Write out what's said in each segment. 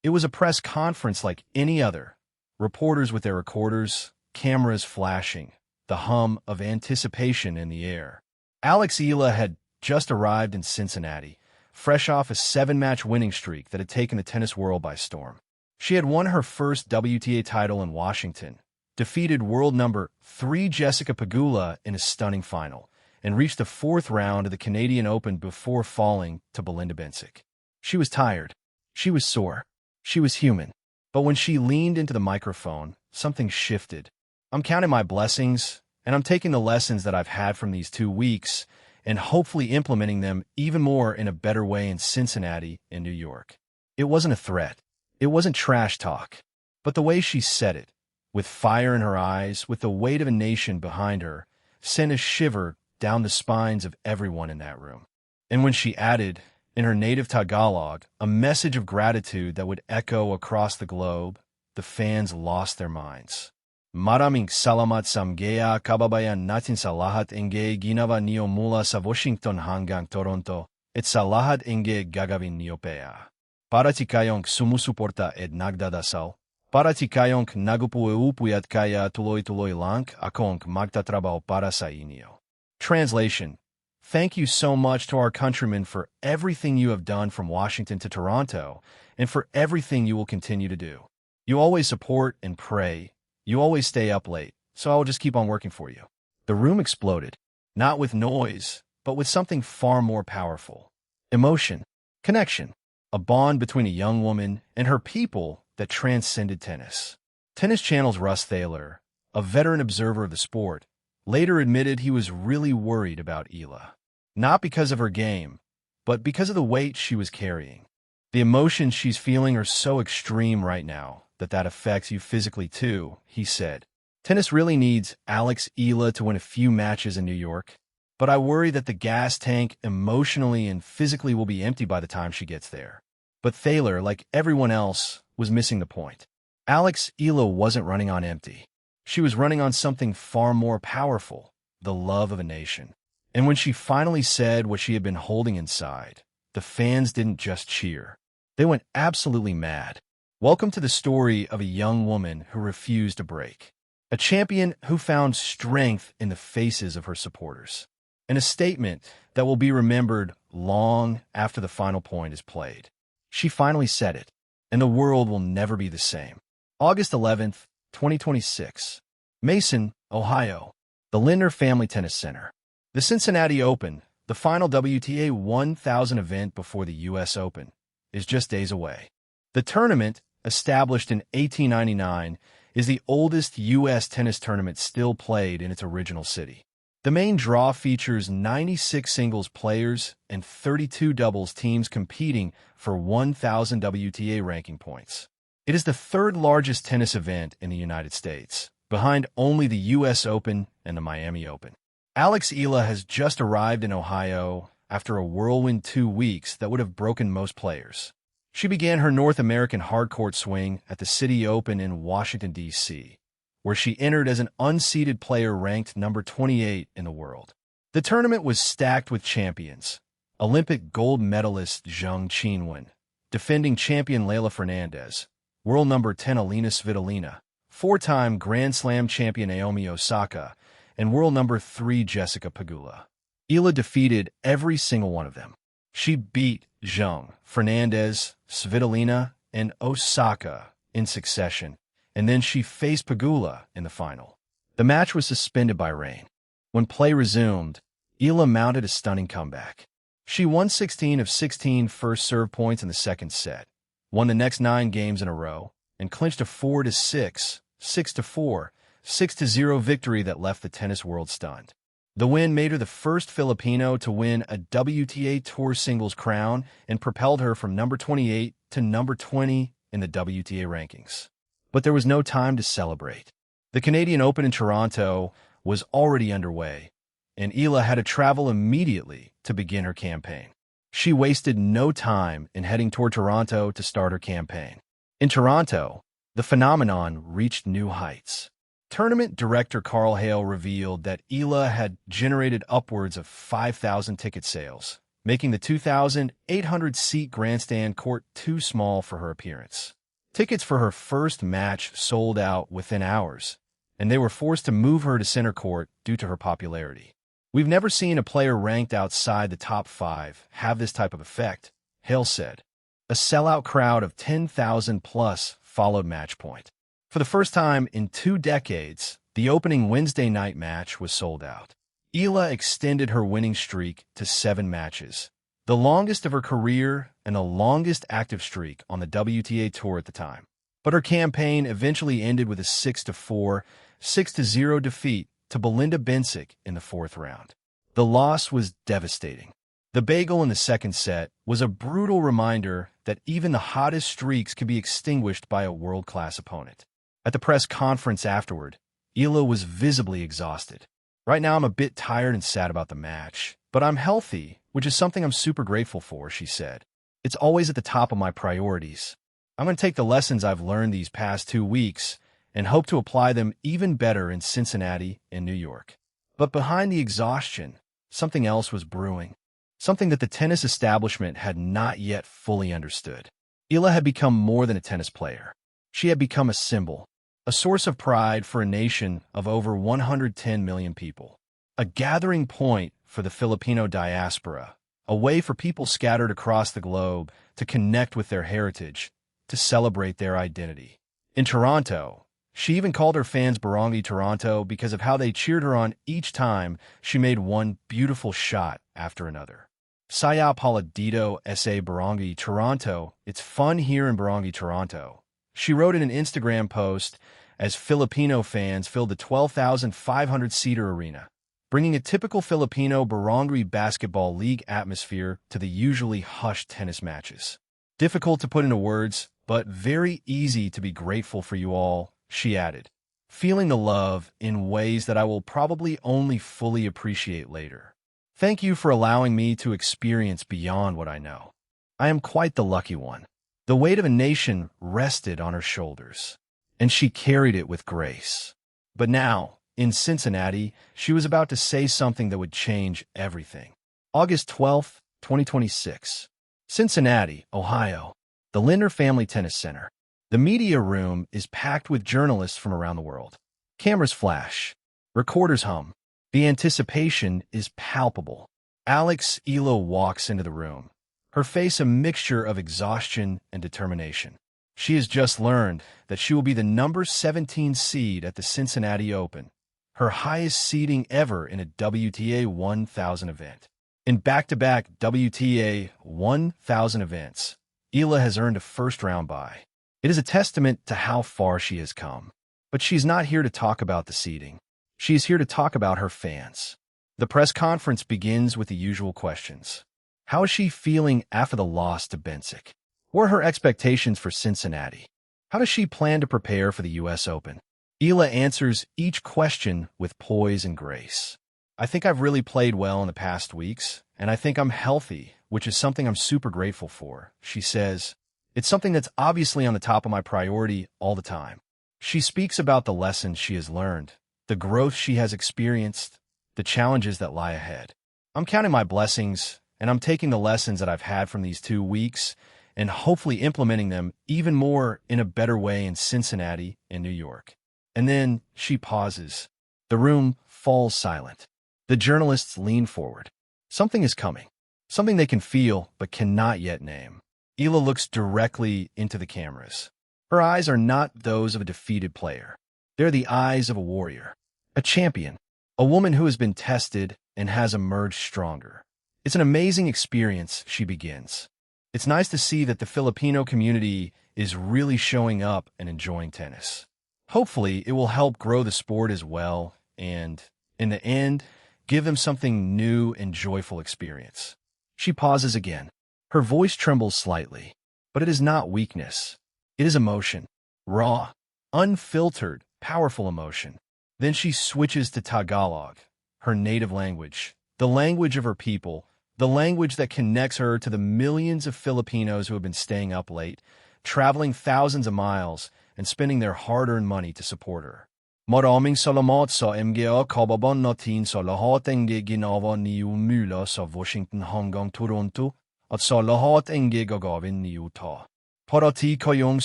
It was a press conference like any other. Reporters with their recorders, cameras flashing, the hum of anticipation in the air. Alex Eala had just arrived in Cincinnati, fresh off a 7-match winning streak that had taken the tennis world by storm. She had won her first WTA title in Washington, defeated world number 3 Jessica Pegula in a stunning final, and reached the 4th round of the Canadian Open before falling to Belinda Bencic. She was tired. She was sore. She was human. But when she leaned into the microphone, something shifted. I'm counting my blessings, and I'm taking the lessons that I've had from these 2 weeks and hopefully implementing them even more in a better way in Cincinnati and New York. It wasn't a threat. It wasn't trash talk. But the way she said it, with fire in her eyes, with the weight of a nation behind her, sent a shiver down the spines of everyone in that room. And when she added, in her native Tagalog, a message of gratitude that would echo across the globe, the fans lost their minds. Maraming salamat sa mga kababayan natin sa lahat ng ginawa niyo mula sa Washington hanggang Toronto, at sa lahat ng gagawin niyo pa. Para ti kayong sumusuporta at nagdadasal, para ti kayong nagupuupuy at kaya tuloy-tuloy lang akong magtatrabaho para sa inyo. Translation: Thank you so much to our countrymen for everything you have done from Washington to Toronto, and for everything you will continue to do. You always support and pray. You always stay up late, so I will just keep on working for you. The room exploded, not with noise, but with something far more powerful. Emotion, connection, a bond between a young woman and her people that transcended tennis. Tennis Channel's Russ Thaler, a veteran observer of the sport, later admitted he was really worried about Eala. Not because of her game, but because of the weight she was carrying. The emotions she's feeling are so extreme right now that affects you physically too, he said. Tennis really needs Alex Eala to win a few matches in New York, but I worry that the gas tank emotionally and physically will be empty by the time she gets there. But Thaler, like everyone else, was missing the point. Alex Eala wasn't running on empty. She was running on something far more powerful, the love of a nation. And when she finally said what she had been holding inside, the fans didn't just cheer. They went absolutely mad. Welcome to the story of a young woman who refused to break. A champion who found strength in the faces of her supporters. And a statement that will be remembered long after the final point is played. She finally said it, and the world will never be the same. August 11th, 2026. Mason, Ohio. The Lindner Family Tennis Center. The Cincinnati Open, the final WTA 1000 event before the U.S. Open, is just days away. The tournament, established in 1899, is the oldest U.S. tennis tournament still played in its original city. The main draw features 96 singles players and 32 doubles teams competing for 1,000 WTA ranking points. It is the 3rd largest tennis event in the United States, behind only the U.S. Open and the Miami Open. Alex Eala has just arrived in Ohio after a whirlwind 2 weeks that would have broken most players. She began her North American hardcourt swing at the City Open in Washington, D.C., where she entered as an unseeded player ranked number 28 in the world. The tournament was stacked with champions. Olympic gold medalist Zheng Qinwen, defending champion Leylah Fernandez, world number 10 Alina Svitolina, 4-time Grand Slam champion Naomi Osaka, and world number 3 Jessica Pegula. Eala defeated every single one of them. She beat Zheng, Fernandez, Svitolina, and Osaka in succession, and then she faced Pegula in the final. The match was suspended by rain. When play resumed, Eala mounted a stunning comeback. She won 16 of 16 first serve points in the second set, won the next 9 games in a row, and clinched a 4-6, 6-4, 6-0 victory that left the tennis world stunned. The win made her the first Filipino to win a WTA Tour singles crown and propelled her from number 28 to number 20 in the WTA rankings. But there was no time to celebrate. The Canadian Open in Toronto was already underway, and Eala had to travel immediately to begin her campaign. She wasted no time in heading toward Toronto to start her campaign. In Toronto, the phenomenon reached new heights. Tournament director Carl Hale revealed that Eala had generated upwards of 5,000 ticket sales, making the 2,800-seat grandstand court too small for her appearance. Tickets for her first match sold out within hours, and they were forced to move her to center court due to her popularity. "We've never seen a player ranked outside the top 5 have this type of effect," Hale said. A sellout crowd of 10,000-plus followed match point. For the first time in 2 decades, the opening Wednesday night match was sold out. Eala extended her winning streak to 7 matches, the longest of her career and the longest active streak on the WTA Tour at the time. But her campaign eventually ended with a 6-4, 6-0 defeat to Belinda Bencic in the 4th round. The loss was devastating. The bagel in the second set was a brutal reminder that even the hottest streaks could be extinguished by a world-class opponent. At the press conference afterward, Eala was visibly exhausted. "Right now I'm a bit tired and sad about the match, but I'm healthy, which is something I'm super grateful for," she said. "It's always at the top of my priorities. I'm going to take the lessons I've learned these past 2 weeks and hope to apply them even better in Cincinnati and New York." But behind the exhaustion, something else was brewing. Something that the tennis establishment had not yet fully understood. Eala had become more than a tennis player. She had become a symbol, a source of pride for a nation of over 110 million people, a gathering point for the Filipino diaspora, a way for people scattered across the globe to connect with their heritage, to celebrate their identity. In Toronto, she even called her fans Barangay Toronto because of how they cheered her on each time she made one beautiful shot after another. "Saya Paladito sa Barangay Toronto, it's fun here in Barangay Toronto," she wrote in an Instagram post as Filipino fans filled the 12,500-seater arena, bringing a typical Filipino Barangay Basketball League atmosphere to the usually hushed tennis matches. "Difficult to put into words, but very easy to be grateful for you all," she added, "feeling the love in ways that I will probably only fully appreciate later. Thank you for allowing me to experience beyond what I know. I am quite the lucky one." The weight of a nation rested on her shoulders, and she carried it with grace. But now, in Cincinnati, she was about to say something that would change everything. August 12, 2026. Cincinnati, Ohio. The Lindner Family Tennis Center. The media room is packed with journalists from around the world. Cameras flash. Recorders hum. The anticipation is palpable. Alex Eala walks into the room, her face a mixture of exhaustion and determination. She has just learned that she will be the number 17 seed at the Cincinnati Open, her highest seeding ever in a WTA 1000 event. In back-to-back WTA 1000 events, Eala has earned a first-round bye. It is a testament to how far she has come. But she's not here to talk about the seeding. She is here to talk about her fans. The press conference begins with the usual questions. How is she feeling after the loss to Bencic? What are her expectations for Cincinnati? How does she plan to prepare for the U.S. Open? Eala answers each question with poise and grace. "I think I've really played well in the past weeks, and I think I'm healthy, which is something I'm super grateful for," she says. "It's something that's obviously on the top of my priority all the time." She speaks about the lessons she has learned, the growth she has experienced, the challenges that lie ahead. "I'm counting my blessings, and I'm taking the lessons that I've had from these 2 weeks and hopefully implementing them even more in a better way in Cincinnati and New York." And then she pauses. The room falls silent. The journalists lean forward. Something is coming. Something they can feel but cannot yet name. Eala looks directly into the cameras. Her eyes are not those of a defeated player. They're the eyes of a warrior, a champion, a woman who has been tested and has emerged stronger. "It's an amazing experience," she begins. "It's nice to see that the Filipino community is really showing up and enjoying tennis. Hopefully, it will help grow the sport as well and, in the end, give them something new and joyful experience." She pauses again. Her voice trembles slightly, but it is not weakness. It is emotion. Raw, unfiltered, powerful emotion. Then she switches to Tagalog, her native language, the language of her people, the language that connects her to the millions of Filipinos who have been staying up late, traveling thousands of miles, and spending their hard-earned money to support her. Maraming salamat sa mga kababayan natin sa lahat ng ginawa niyo mula sa Washington hanggang Toronto at sa lahat ng gagawin niyo ta. Parati kayong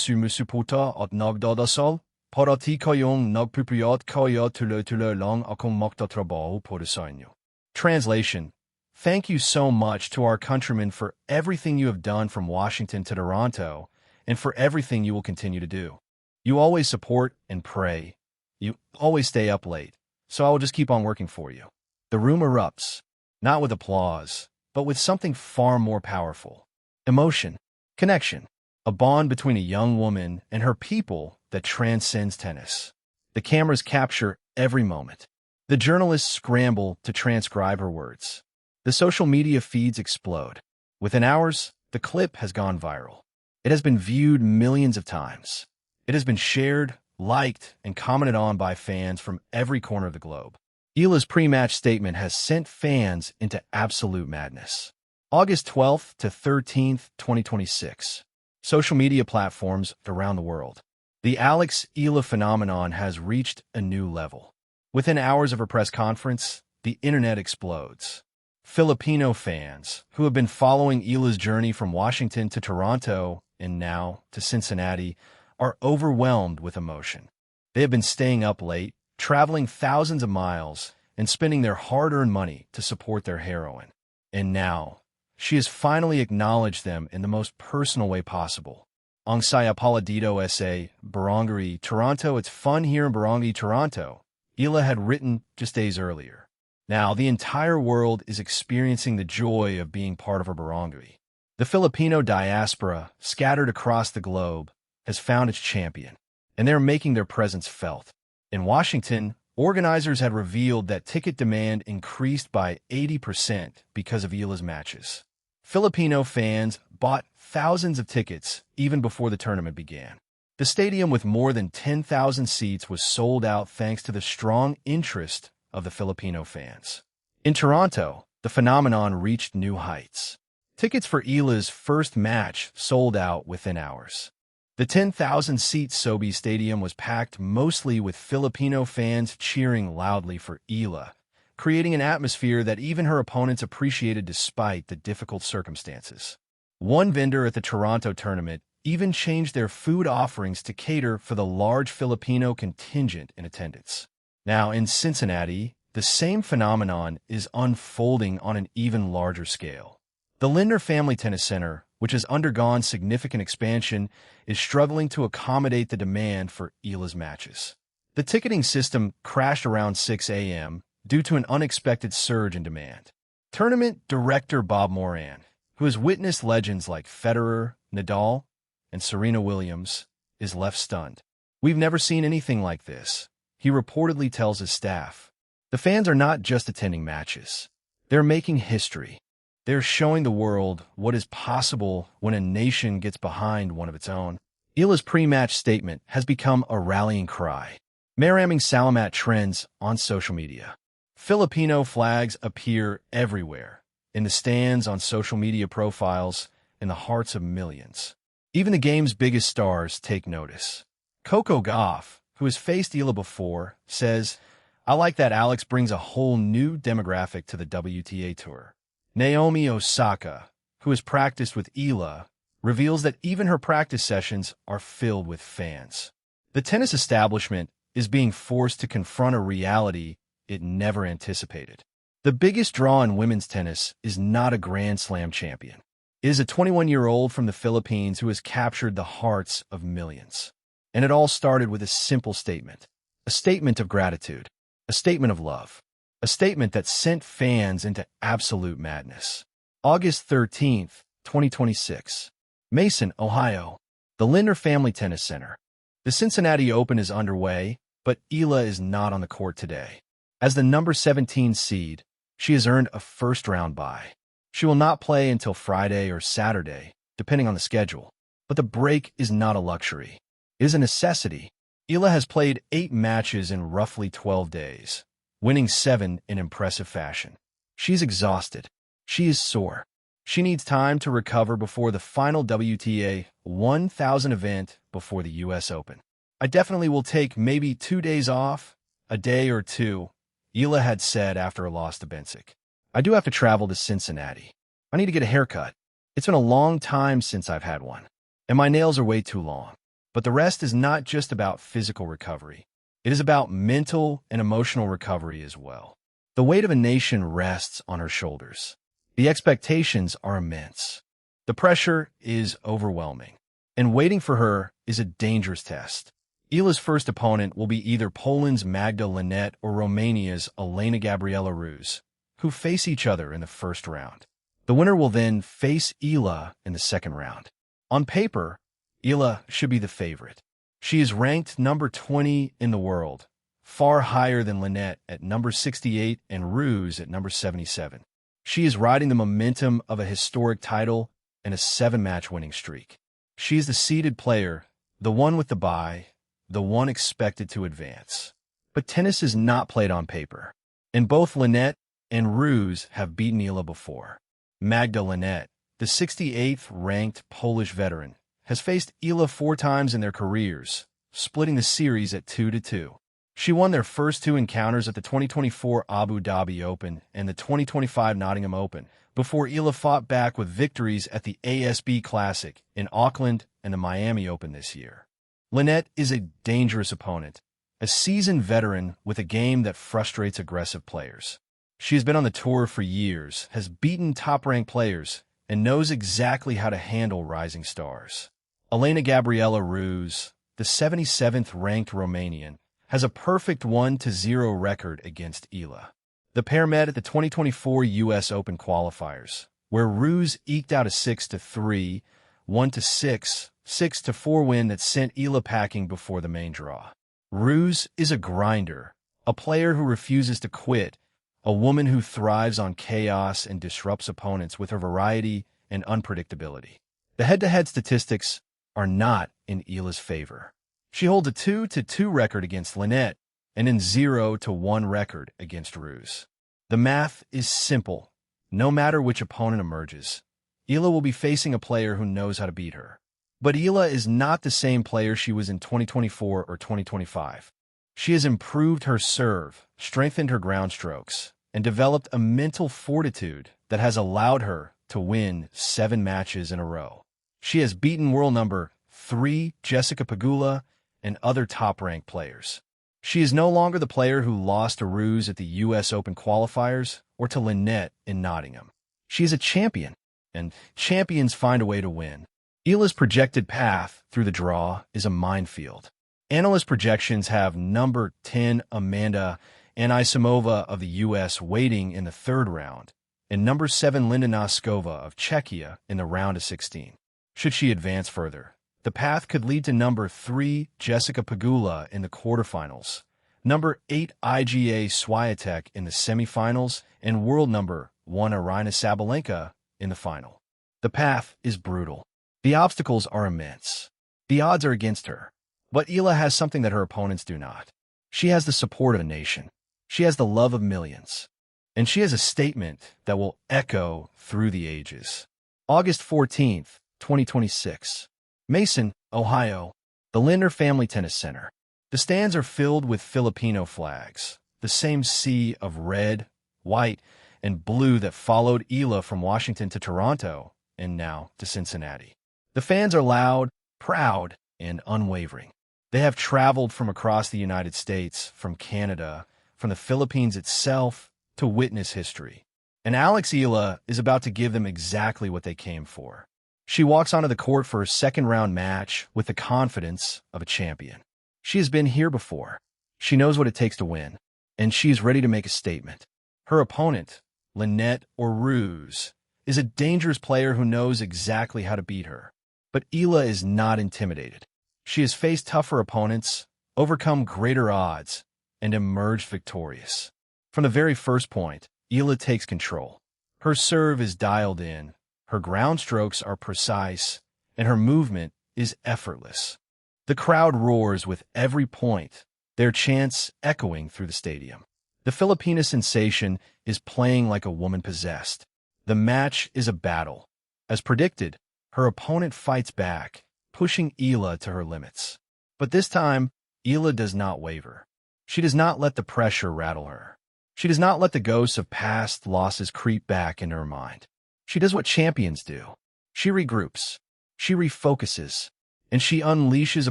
sumusuporta at nagdadasal, parati kayong nagpupuyat kaya tuloy-tuloy lang akong magtatrabaho para sa inyo. Translation: Thank you so much to our countrymen for everything you have done from Washington to Toronto, and for everything you will continue to do. You always support and pray. You always stay up late, so I will just keep on working for you. The room erupts, not with applause, but with something far more powerful. Emotion, connection, a bond between a young woman and her people that transcends tennis. The cameras capture every moment. The journalists scramble to transcribe her words. The social media feeds explode. Within hours, the clip has gone viral. It has been viewed millions of times. It has been shared, liked, and commented on by fans from every corner of the globe. Eala's pre-match statement has sent fans into absolute madness. August 12th to 13th, 2026. Social media platforms around the world. The Alex Eala phenomenon has reached a new level. Within hours of her press conference, the internet explodes. Filipino fans, who have been following Eala's journey from Washington to Toronto and now to Cincinnati, are overwhelmed with emotion. They have been staying up late, traveling thousands of miles, and spending their hard-earned money to support their heroine. And now, she has finally acknowledged them in the most personal way possible. Ang saya pala dito sa Barangay Toronto. It's fun here in Barangay Toronto, Eala had written just days earlier. Now, the entire world is experiencing the joy of being part of a barangay. The Filipino diaspora, scattered across the globe, has found its champion, and they're making their presence felt. In Washington, organizers had revealed that ticket demand increased by 80% because of Eala's matches. Filipino fans bought thousands of tickets even before the tournament began. The stadium with more than 10,000 seats was sold out thanks to the strong interest of the Filipino fans. In Toronto, the phenomenon reached new heights. Tickets for Eala's first match sold out within hours. The 10,000-seat Sobe Stadium was packed mostly with Filipino fans cheering loudly for Eala, creating an atmosphere that even her opponents appreciated despite the difficult circumstances. One vendor at the Toronto tournament even changed their food offerings to cater for the large Filipino contingent in attendance. Now, in Cincinnati, the same phenomenon is unfolding on an even larger scale. The Lindner Family Tennis Center, which has undergone significant expansion, is struggling to accommodate the demand for Eala's matches. The ticketing system crashed around 6 a.m. due to an unexpected surge in demand. Tournament director Bob Moran, who has witnessed legends like Federer, Nadal, and Serena Williams, is left stunned. "We've never seen anything like this," he reportedly tells his staff. The fans are not just attending matches. They're making history. They're showing the world what is possible when a nation gets behind one of its own. Eala's pre-match statement has become a rallying cry. Maraming salamat trends on social media. Filipino flags appear everywhere, in the stands, on social media profiles, in the hearts of millions. Even the game's biggest stars take notice. Coco Gauff, who has faced Eala before, says, "I like that Alex brings a whole new demographic to the WTA Tour." Naomi Osaka, who has practiced with Eala, reveals that even her practice sessions are filled with fans. The tennis establishment is being forced to confront a reality it never anticipated. The biggest draw in women's tennis is not a Grand Slam champion. It is a 21-year-old from the Philippines who has captured the hearts of millions. And it all started with a simple statement. A statement of gratitude. A statement of love. A statement that sent fans into absolute madness. August 13th, 2026. Mason, Ohio. The Lindner Family Tennis Center. The Cincinnati Open is underway, but Eala is not on the court today. As the number 17 seed, she has earned a first-round bye. She will not play until Friday or Saturday, depending on the schedule. But the break is not a luxury. It is a necessity. Eala has played 8 matches in roughly 12 days, winning 7 in impressive fashion. She's exhausted. She is sore. She needs time to recover before the final WTA 1000 event before the U.S. Open. I definitely will take maybe 2 days off, a day or two, Eala had said after a loss to Bencic. I do have to travel to Cincinnati. I need to get a haircut. It's been a long time since I've had one, and my nails are way too long. But the rest is not just about physical recovery. It is about mental and emotional recovery as well. The weight of a nation rests on her shoulders. The expectations are immense. The pressure is overwhelming. And waiting for her is a dangerous test. Eala's first opponent will be either Poland's Magda Linette or Romania's Elena Gabriela Ruse, who face each other in the first round. The winner will then face Eala in the second round. On paper, Eala should be the favorite. She is ranked number 20 in the world, far higher than Linette at number 68 and Ruse at number 77. She is riding the momentum of a historic title and a 7-match winning streak. She is the seeded player, the one with the bye, the one expected to advance. But tennis is not played on paper, and both Linette and Ruse have beaten Eala before. Magda Linette, the 68th ranked Polish veteran, has faced Eala 4 times in their careers, splitting the series at 2-2. She won their first 2 encounters at the 2024 Abu Dhabi Open and the 2025 Nottingham Open, before Eala fought back with victories at the ASB Classic in Auckland and the Miami Open this year. Linette is a dangerous opponent, a seasoned veteran with a game that frustrates aggressive players. She has been on the tour for years, has beaten top-ranked players, and knows exactly how to handle rising stars. Elena Gabriela Ruse, the 77th ranked Romanian, has a perfect 1-0 record against Eala. The pair met at the 2024 U.S. Open qualifiers, where Ruse eked out a 6-3, 1-6, 6-4 win that sent Eala packing before the main draw. Ruse is a grinder, a player who refuses to quit, a woman who thrives on chaos and disrupts opponents with her variety and unpredictability. The head-to-head statistics are not in Eala's favor. She holds a 2-2 record against Linette and an 0-1 record against Ruse. The math is simple. No matter which opponent emerges, Eala will be facing a player who knows how to beat her. But Eala is not the same player she was in 2024 or 2025. She has improved her serve, strengthened her ground strokes, and developed a mental fortitude that has allowed her to win 7 matches in a row. She has beaten world number 3 Jessica Pegula and other top-ranked players. She is no longer the player who lost to Ruse at the U.S. Open qualifiers or to Linette in Nottingham. She is a champion, and champions find a way to win. Eala's projected path through the draw is a minefield. Analyst projections have number 10 Amanda Anisimova of the U.S. waiting in the 3rd round, and number 7 Linda Noskova of Czechia in the round of 16. Should she advance further, the path could lead to number 3 Jessica Pegula in the quarterfinals, number 8 Iga Swiatek in the semifinals, and world number 1 Aryna Sabalenka in the final. The path is brutal. The obstacles are immense. The odds are against her. But Eala has something that her opponents do not. She has the support of a nation. She has the love of millions. And she has a statement that will echo through the ages. August 14th, 2026. Mason, Ohio. The Linder Family Tennis Center. The stands are filled with Filipino flags, the same sea of red, white, and blue that followed Eala from Washington to Toronto and now to Cincinnati. The fans are loud, proud, and unwavering. They have traveled from across the United States, from Canada, from the Philippines itself, to witness history. And Alex Eala is about to give them exactly what they came for. She walks onto the court for her second-round match with the confidence of a champion. She has been here before. She knows what it takes to win, and she is ready to make a statement. Her opponent, Linette or Ruse, is a dangerous player who knows exactly how to beat her. But Eala is not intimidated. She has faced tougher opponents, overcome greater odds, and emerged victorious. From the very first point, Eala takes control. Her serve is dialed in, her ground strokes are precise, and her movement is effortless. The crowd roars with every point, their chants echoing through the stadium. The Filipina sensation is playing like a woman possessed. The match is a battle. As predicted, her opponent fights back, pushing Eala to her limits. But this time, Eala does not waver. She does not let the pressure rattle her. She does not let the ghosts of past losses creep back into her mind. She does what champions do. She regroups. She refocuses. And she unleashes a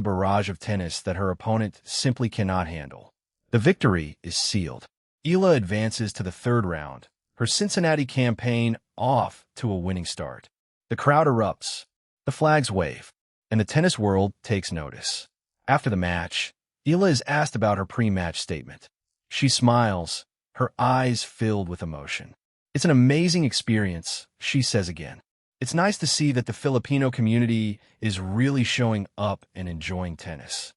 barrage of tennis that her opponent simply cannot handle. The victory is sealed. Eala advances to the third round, her Cincinnati campaign off to a winning start. The crowd erupts. The flags wave. And the tennis world takes notice. After the match, Eala is asked about her pre-match statement. She smiles, her eyes filled with emotion. "It's an amazing experience," she says again. "It's nice to see that the Filipino community is really showing up and enjoying tennis.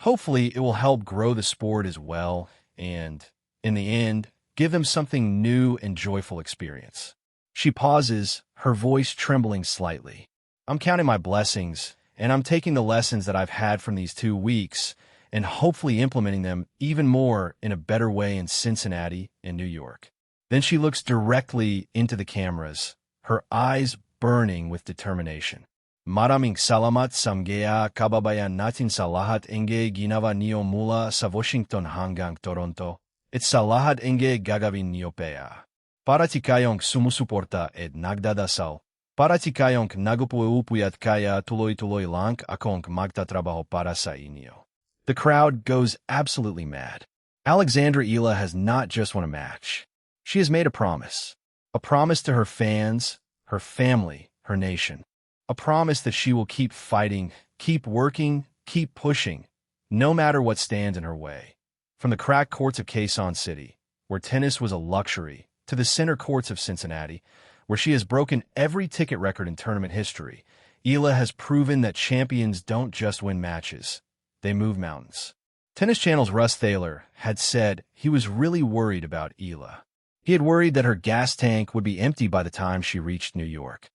Hopefully, it will help grow the sport as well and, in the end, give them something new and joyful experience." She pauses, her voice trembling slightly. "I'm counting my blessings, and I'm taking the lessons that I've had from these 2 weeks and hopefully implementing them even more in a better way in Cincinnati and New York." Then she looks directly into the cameras, her eyes burning with determination. "Maraming salamat sa mga kababayan natin sa lahat ng ginawa niyo mula sa Washington hanggang Toronto. At sa lahat ng gagawin niyo pa. Para ti kayong sumusuporta at nagdadasal. Para ti kayong nagupuupuyat kaya tuloy-tuloy lang akong magtatrabaho para sa inyo." The crowd goes absolutely mad. Alexandra Eala has not just won a match. She has made a promise to her fans, her family, her nation. A promise that she will keep fighting, keep working, keep pushing, no matter what stands in her way. From the cracked courts of Quezon City, where tennis was a luxury, to the center courts of Cincinnati, where she has broken every ticket record in tournament history, Eala has proven that champions don't just win matches, they move mountains. Tennis Channel's Russ Thaler had said he was really worried about Eala. He had worried that her gas tank would be empty by the time she reached New York.